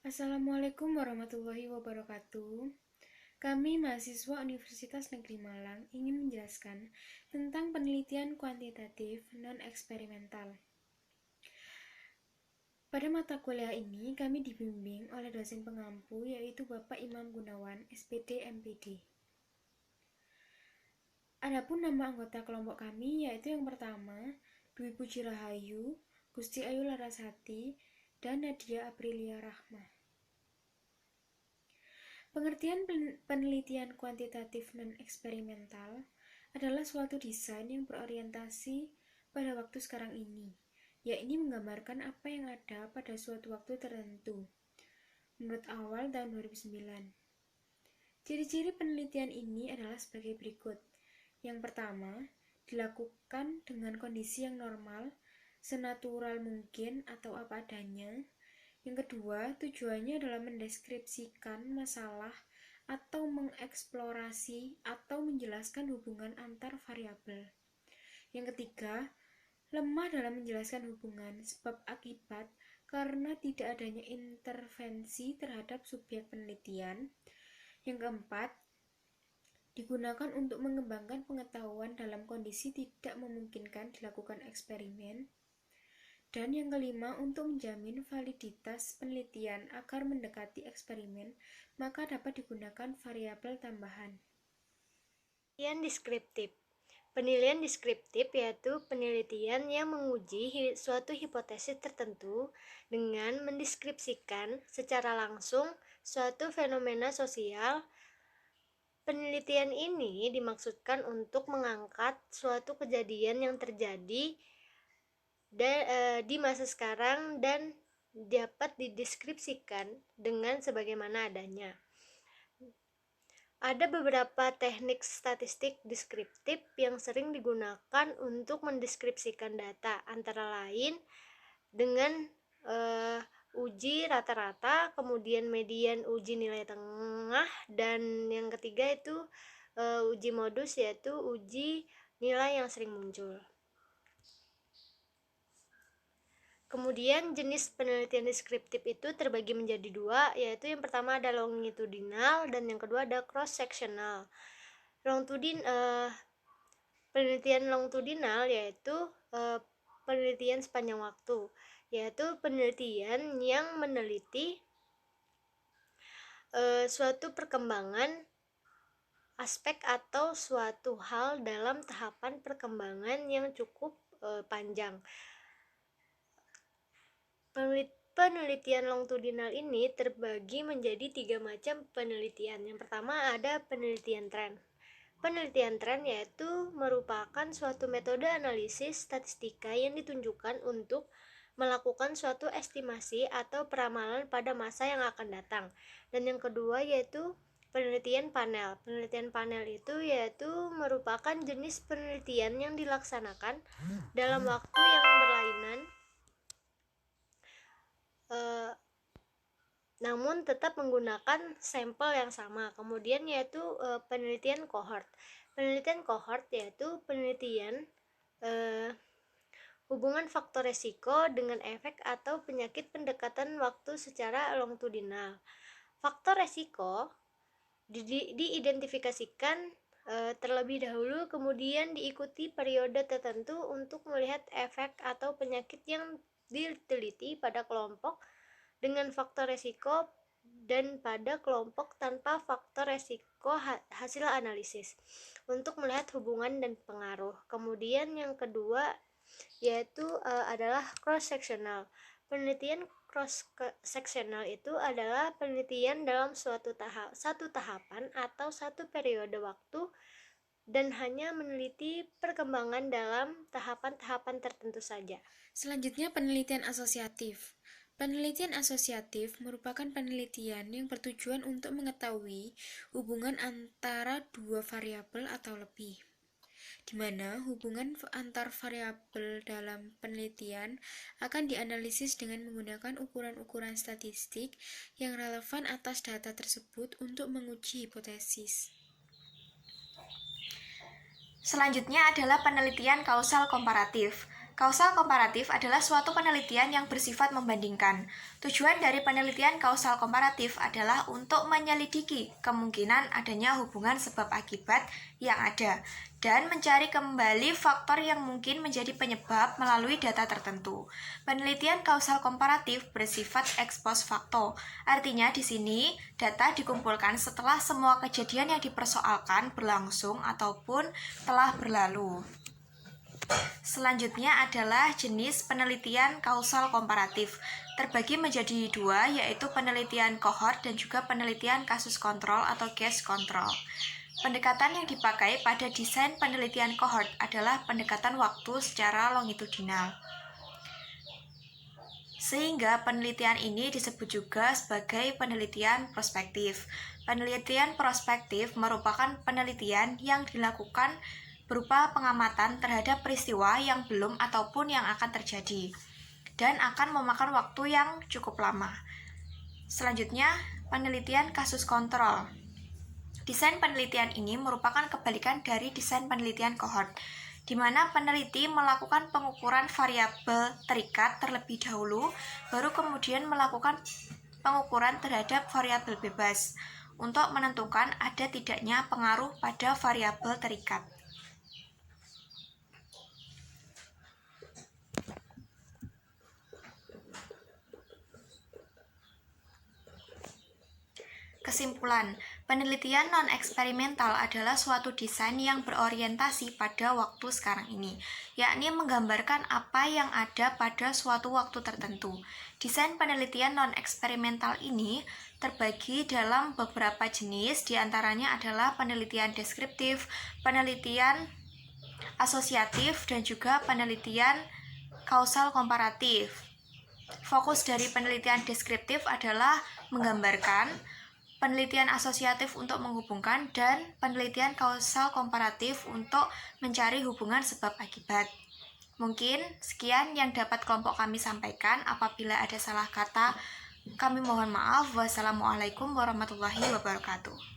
Assalamualaikum warahmatullahi wabarakatuh. Kami mahasiswa Universitas Negeri Malang ingin menjelaskan tentang penelitian kuantitatif non-eksperimental. Pada mata kuliah ini, kami dibimbing oleh dosen pengampu yaitu Bapak Imam Gunawan, SPD MPD. Adapun nama anggota kelompok kami yaitu yang pertama, Dwi Puji Rahayu, Gusti Ayu Larasati, dan Nadia Aprilia Rahma. Pengertian penelitian kuantitatif non-eksperimental adalah suatu desain yang berorientasi pada waktu sekarang ini, yakni menggambarkan apa yang ada pada suatu waktu tertentu, menurut awal tahun 2009. Ciri-ciri penelitian ini adalah sebagai berikut. Yang pertama, dilakukan dengan kondisi yang normal, senatural mungkin atau apa adanya. Yang kedua, tujuannya adalah mendeskripsikan masalah atau mengeksplorasi atau menjelaskan hubungan antar variabel. Yang ketiga, lemah dalam menjelaskan hubungan sebab akibat karena tidak adanya intervensi terhadap subjek penelitian. Yang keempat, digunakan untuk mengembangkan pengetahuan dalam kondisi tidak memungkinkan dilakukan eksperimen. Dan yang kelima, untuk menjamin validitas penelitian agar mendekati eksperimen, maka dapat digunakan variabel tambahan. Penelitian deskriptif. Penilaian deskriptif yaitu penelitian yang menguji suatu hipotesis tertentu dengan mendeskripsikan secara langsung suatu fenomena sosial. Penelitian ini dimaksudkan untuk mengangkat suatu kejadian yang terjadi di masa sekarang dan dapat dideskripsikan dengan sebagaimana adanya. Ada beberapa teknik statistik deskriptif yang sering digunakan untuk mendeskripsikan data, antara lain dengan uji rata-rata, kemudian median uji nilai tengah, dan yang ketiga itu uji modus, yaitu uji nilai yang sering muncul. Kemudian jenis penelitian deskriptif itu terbagi menjadi dua, yaitu yang pertama ada longitudinal dan yang kedua ada cross-sectional. Penelitian longitudinal yaitu penelitian sepanjang waktu, yaitu penelitian yang meneliti suatu perkembangan aspek atau suatu hal dalam tahapan perkembangan yang cukup panjang. Penelitian longitudinal ini terbagi menjadi 3 macam penelitian. Yang pertama ada penelitian tren. Penelitian tren yaitu merupakan suatu metode analisis statistika yang ditunjukkan untuk melakukan suatu estimasi atau peramalan pada masa yang akan datang. Dan yang kedua yaitu penelitian panel. Penelitian panel itu yaitu merupakan jenis penelitian yang dilaksanakan dalam waktu yang berlainan, namun tetap menggunakan sampel yang sama. Kemudian yaitu penelitian cohort. Penelitian cohort yaitu penelitian hubungan faktor resiko dengan efek atau penyakit pendekatan waktu secara longitudinal. Faktor resiko diidentifikasikan terlebih dahulu, kemudian diikuti periode tertentu untuk melihat efek atau penyakit yang diteliti pada kelompok dengan faktor resiko dan pada kelompok tanpa faktor resiko hasil analisis untuk melihat hubungan dan pengaruh. Kemudian yang kedua yaitu adalah cross-sectional. Penelitian cross-sectional itu adalah penelitian dalam satu tahapan atau satu periode waktu dan hanya meneliti perkembangan dalam tahapan-tahapan tertentu saja. Selanjutnya, penelitian asosiatif. Penelitian asosiatif merupakan penelitian yang bertujuan untuk mengetahui hubungan antara dua variabel atau lebih, di mana hubungan antar variabel dalam penelitian akan dianalisis dengan menggunakan ukuran-ukuran statistik yang relevan atas data tersebut untuk menguji hipotesis. Selanjutnya adalah penelitian kausal komparatif. Kausal komparatif adalah suatu penelitian yang bersifat membandingkan. Tujuan dari penelitian kausal komparatif adalah untuk menyelidiki kemungkinan adanya hubungan sebab akibat yang ada dan mencari kembali faktor yang mungkin menjadi penyebab melalui data tertentu. Penelitian kausal komparatif bersifat ex post facto. Artinya di sini data dikumpulkan setelah semua kejadian yang dipersoalkan berlangsung ataupun telah berlalu. Selanjutnya adalah jenis penelitian kausal komparatif. Terbagi menjadi dua, yaitu penelitian kohort dan juga penelitian kasus kontrol atau case control. Pendekatan yang dipakai pada desain penelitian kohort adalah pendekatan waktu secara longitudinal. Sehingga penelitian ini disebut juga sebagai penelitian prospektif. Penelitian prospektif merupakan penelitian yang dilakukan berupa pengamatan terhadap peristiwa yang belum ataupun yang akan terjadi dan akan memakan waktu yang cukup lama. Selanjutnya, penelitian kasus kontrol. Desain penelitian ini merupakan kebalikan dari desain penelitian kohort, di mana peneliti melakukan pengukuran variabel terikat terlebih dahulu, baru kemudian melakukan pengukuran terhadap variabel bebas untuk menentukan ada tidaknya pengaruh pada variabel terikat. Kesimpulan, penelitian non-eksperimental adalah suatu desain yang berorientasi pada waktu sekarang ini, yakni menggambarkan apa yang ada pada suatu waktu tertentu. Desain penelitian non-eksperimental ini terbagi dalam beberapa jenis, diantaranya adalah penelitian deskriptif, penelitian asosiatif, dan juga penelitian kausal komparatif. Fokus dari penelitian deskriptif adalah menggambarkan, penelitian asosiatif untuk menghubungkan, dan penelitian kausal komparatif untuk mencari hubungan sebab akibat. Mungkin sekian yang dapat kelompok kami sampaikan. Apabila ada salah kata, kami mohon maaf. Wassalamualaikum warahmatullahi wabarakatuh.